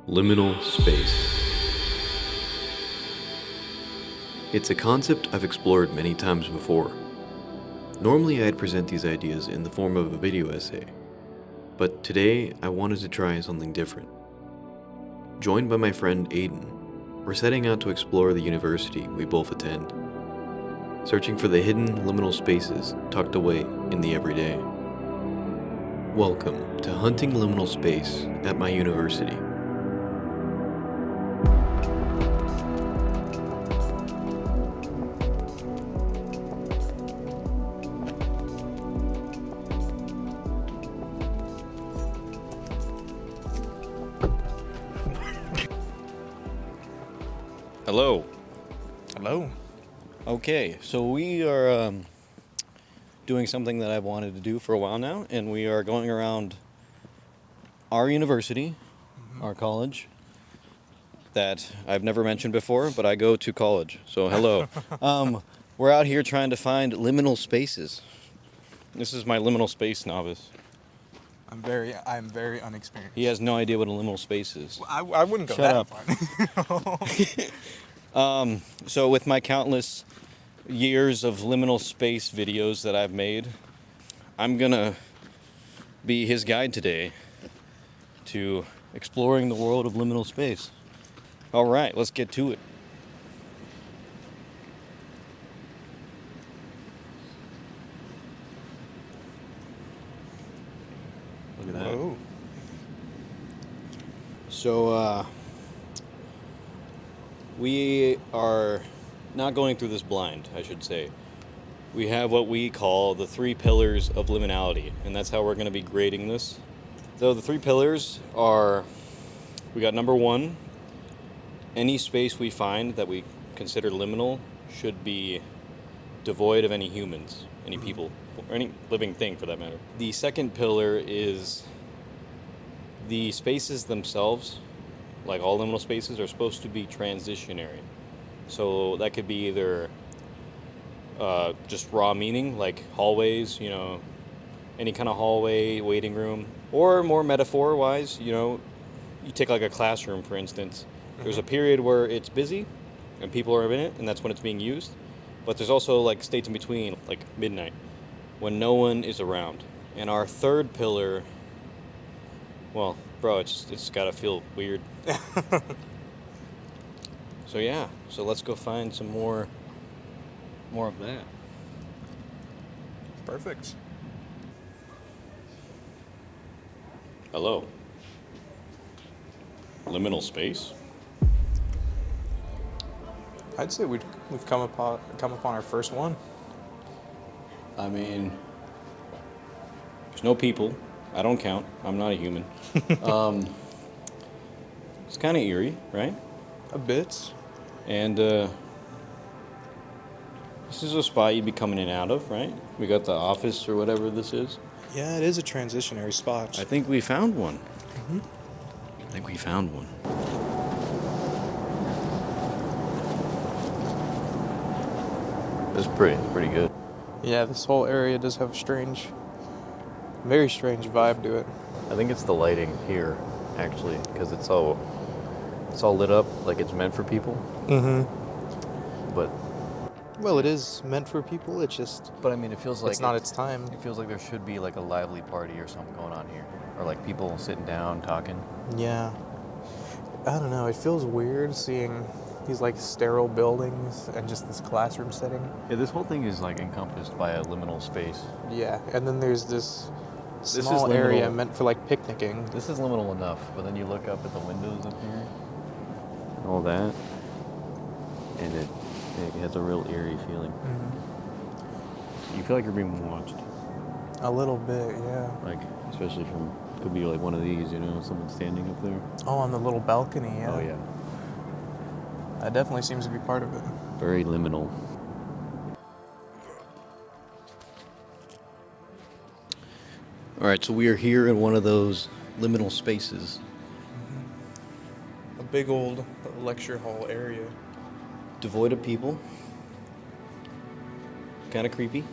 Liminal space. It's a concept I've explored many times before. Normally I'd present these ideas in the form of a video essay, but today I wanted to try something different. Joined by my friend Aiden, we're setting out to explore the university we both attend, searching for the hidden liminal spaces tucked away in the everyday. Welcome to Hunting Liminal Space at my university. Hello. Hello. Okay, so we are doing something that I've wanted to do for a while now, and we are going around our university, our college, that I've never mentioned before, but I go to college, so hello. We're out here trying to find liminal spaces. This is my liminal space novice. I'm very unexperienced. He has no idea what a liminal space is. I wouldn't go Shut that up. far. So with my countless years of liminal space videos that I've made, I'm gonna be his guide today to exploring the world of liminal space. All right, let's get to it. Look at that. Whoa. So, we are not going through this blind, I should say. We have what we call the 3 pillars of liminality, and that's how we're going to be grading this. So the 3 pillars are, we got number 1, any space we find that we consider liminal should be devoid of any humans, any people, or any living thing for that matter. The second pillar is the spaces themselves, like all liminal spaces, are supposed to be transitionary. So that could be either just raw meaning, like hallways, any kind of hallway, waiting room, or more metaphor-wise, you take like a classroom, for instance. There's a period where it's busy and people are in it, and that's when it's being used. But there's also like states in between, like midnight, when no one is around. And our third pillar, well, bro, it's gotta feel weird. So let's go find some more of that. Perfect. Hello. Liminal space. I'd say we've come upon our first one. I mean, there's no people. I don't count. I'm not a human. It's kind of eerie, right? A bit. And this is a spot you'd be coming in and out of, right? We got the office or whatever this is. Yeah, it is a transitionary spot. I think we found one. Mm-hmm. I think we found one. That's pretty good. Yeah, this whole area does have a very strange vibe to it. I think it's the lighting here, actually, because it's all lit up like it's meant for people. Mm-hmm. But Well, it is meant for people. It's just I mean, it feels like it's not its time. It feels like there should be like a lively party or something going on here, or like people sitting down talking. Yeah. I don't know. It feels weird seeing these like sterile buildings and just this classroom setting. Yeah, this whole thing is like encompassed by a liminal space. Yeah, and then there's this is small area liminal. meant for like picnicking. This is liminal enough, but then you look up at the windows up here, all that, and it has a real eerie feeling. Mm-hmm. You feel like you're being watched, A little bit, yeah. like especially from could be like one of these, someone standing up there. Oh, on the little balcony, yeah. Oh yeah, That definitely seems to be part of it. very liminal. All right, so we are here in one of those liminal spaces. A big old lecture hall area. Devoid of people. Kind of creepy.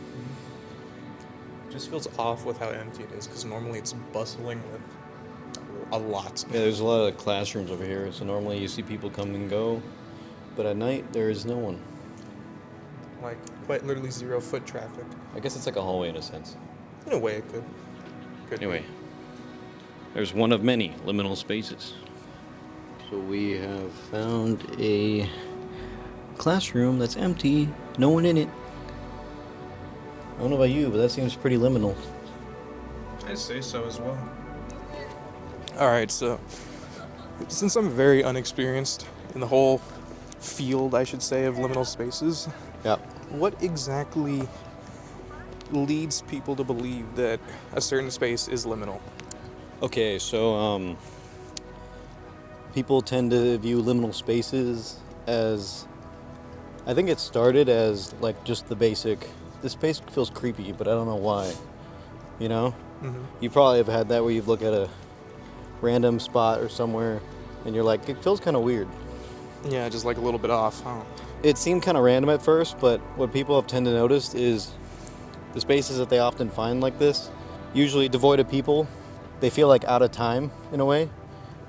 Just feels off with how empty it is, because normally it's bustling with a lot. Yeah, there's a lot of classrooms over here, so normally you see people come and go, but at night there is no one. Like, quite literally 0 foot traffic. I guess it's like a hallway in a sense. In a way, it could. Anyway, there's one of many liminal spaces. So we have found a classroom that's empty, no one in it. I don't know about you, but that seems pretty liminal. I'd say so as well. Alright, so since I'm very unexperienced in the whole field, I should say, of liminal spaces, Yeah. what exactly leads people to believe that a certain space is liminal? Okay, so people tend to view liminal spaces as, I think it started as like just the basic, this space feels creepy, but I don't know why. You know? Mm-hmm. You probably have had that where you look at a random spot or somewhere and you're like, it feels kind of weird. Yeah, just like a little bit off, huh? It seemed kind of random at first, but what people have tended to notice is the spaces that they often find like this, usually devoid of people, they feel like out of time in a way,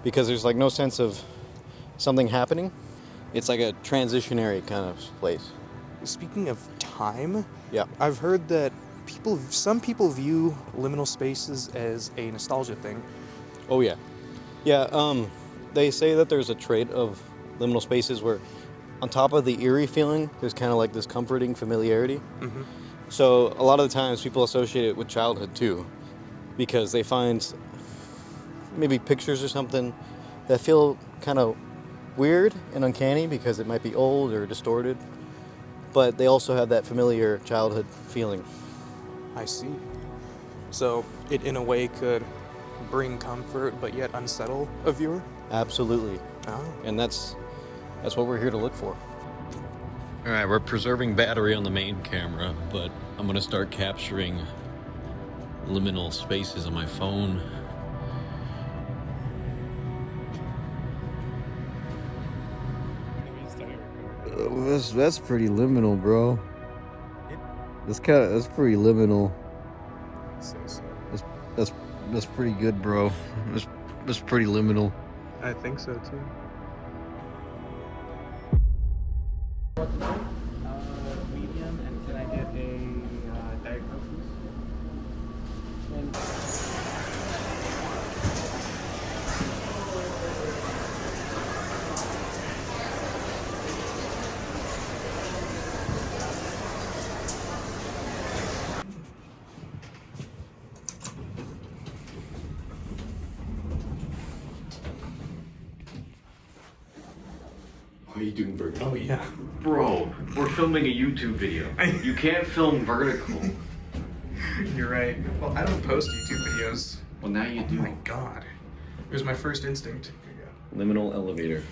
because there's like no sense of something happening. It's like a transitionary kind of place. Speaking of time, Yeah. I've heard that some people view liminal spaces as a nostalgia thing. Oh yeah. Yeah, they say that there's a trait of liminal spaces where on top of the eerie feeling, there's kind of like this comforting familiarity. Mm-hmm. So a lot of the times people associate it with childhood too, because they find maybe pictures or something that feel kind of weird and uncanny because it might be old or distorted, but they also have that familiar childhood feeling. I see. So it in a way could bring comfort but yet unsettle a viewer? Absolutely. Oh. And that's what we're here to look for. All right, we're preserving battery on the main camera, but I'm gonna start capturing liminal spaces on my phone. That's pretty liminal, bro. That's pretty liminal. That's pretty good, bro. That's pretty liminal. I think so too. Medium, and can I get a diagnosis? Why are you doing vertical? Oh yeah. Bro, we're filming a YouTube video. You can't film vertical. You're right. Well, I don't post YouTube videos. Well, now you Oh my god. It was my first instinct. Liminal elevator.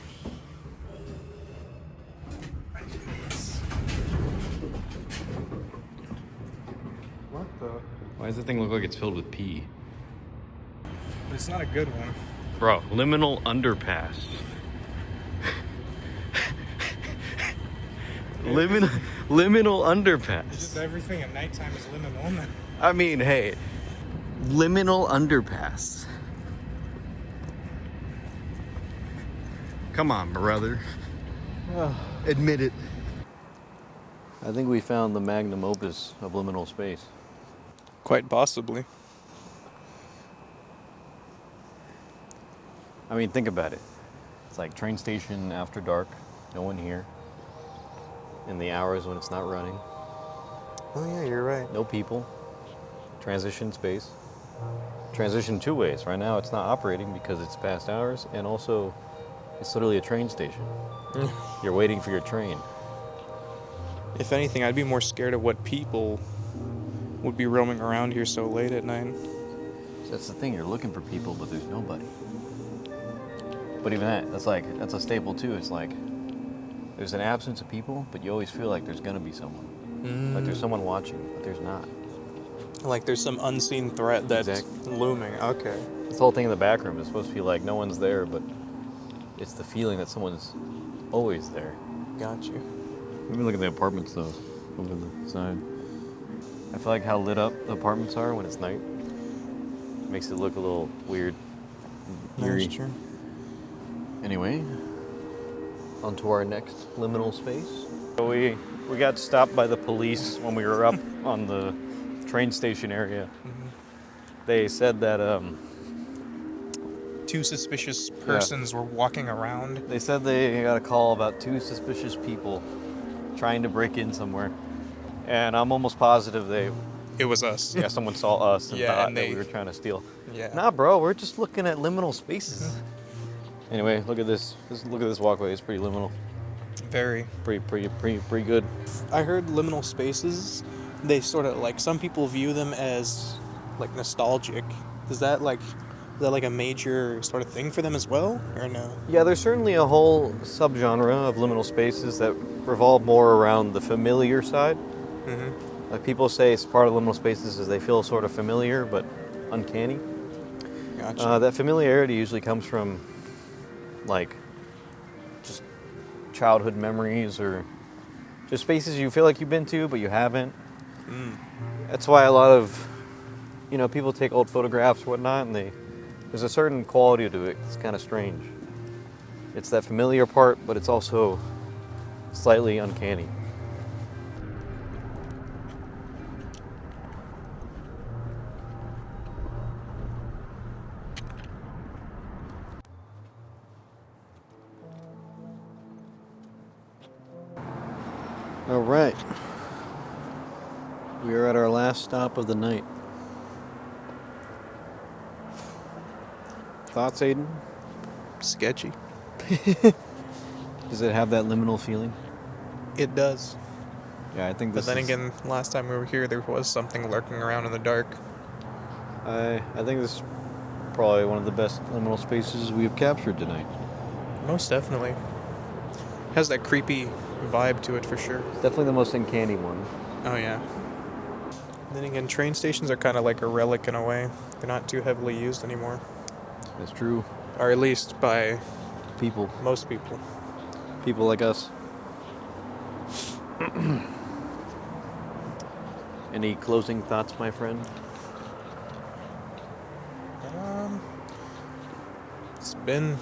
What the? Why does the thing look like it's filled with pee? It's not a good one. Bro, liminal underpass. Liminal underpass. Just everything at nighttime is liminal. I mean, hey, liminal underpass. Come on, brother. Admit it. I think we found the magnum opus of liminal space. Quite possibly. I mean, think about it. It's like train station after dark, no one here. In the hours when it's not running, Oh yeah, you're right. no people. Transition space. Transition two ways. Right now it's not operating because it's past hours, and also it's literally a train station. You're waiting for your train. If anything, I'd be more scared of what people would be roaming around here so late at night. So that's the thing, you're looking for people, but there's nobody. But even that's a staple too. It's like there's an absence of people, but you always feel like there's gonna be someone. Like there's someone watching, but there's not. Like there's some unseen threat that's Exactly. looming. Okay. This whole thing in the back room is supposed to feel like no one's there, but it's the feeling that someone's always there. Got you. Let me look at the apartments though, over the side. I feel like how lit up the apartments are when it's night makes it look a little weird. eerie. That's true. Anyway, on to our next liminal space. So we got stopped by the police when we were up on the train station area. They said that 2 suspicious persons were walking around. they said they got a call about 2 suspicious people trying to break in somewhere, and I'm almost positive It was us. someone saw us and Yeah, thought and that they- we were trying to steal. Yeah. Nah, bro, we're just looking at liminal spaces. Anyway, look at this. Look at this walkway. It's pretty liminal. Very. Pretty good. I heard liminal spaces, they sort of like, some people view them as like nostalgic. Is that like a major sort of thing for them as well, or no? Yeah, there's certainly a whole subgenre of liminal spaces that revolve more around the familiar side. Mm-hmm. Like people say, it's part of liminal spaces is they feel sort of familiar but uncanny. Gotcha. That familiarity usually comes from like just childhood memories or just spaces you feel like you've been to but you haven't. That's why a lot of people take old photographs or whatnot, and there's a certain quality to it. It's kind of strange. It's that familiar part, but it's also slightly uncanny. All right. We are at our last stop of the night. Thoughts, Aiden? Sketchy. Does it have that liminal feeling? It does. Yeah, I think But this then is... again, last time we were here, there was something lurking around in the dark. I think this is probably one of the best liminal spaces we have captured tonight. Most definitely. Has that creepy vibe to it for sure. It's definitely the most uncanny one. Oh yeah. Then again, train stations are kind of like a relic in a way. They're not too heavily used anymore, That's true. or at least by People most people. like us. Any closing thoughts, my friend? It's been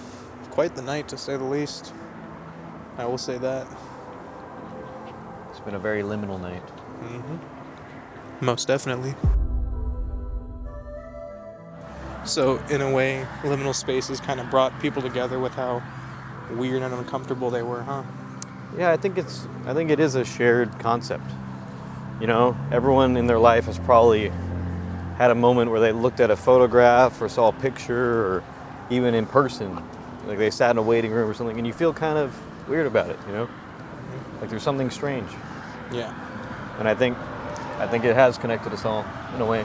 quite the night, to say the least. I will say that. It's been a very liminal night. Most definitely. So, in a way, liminal spaces kind of brought people together with how weird and uncomfortable they were, huh? Yeah, I think it is a shared concept. Everyone in their life has probably had a moment where they looked at a photograph or saw a picture or even in person. Like they sat in a waiting room or something and you feel kind of weird about it, Like there's something strange. Yeah. And I think it has connected us all in a way.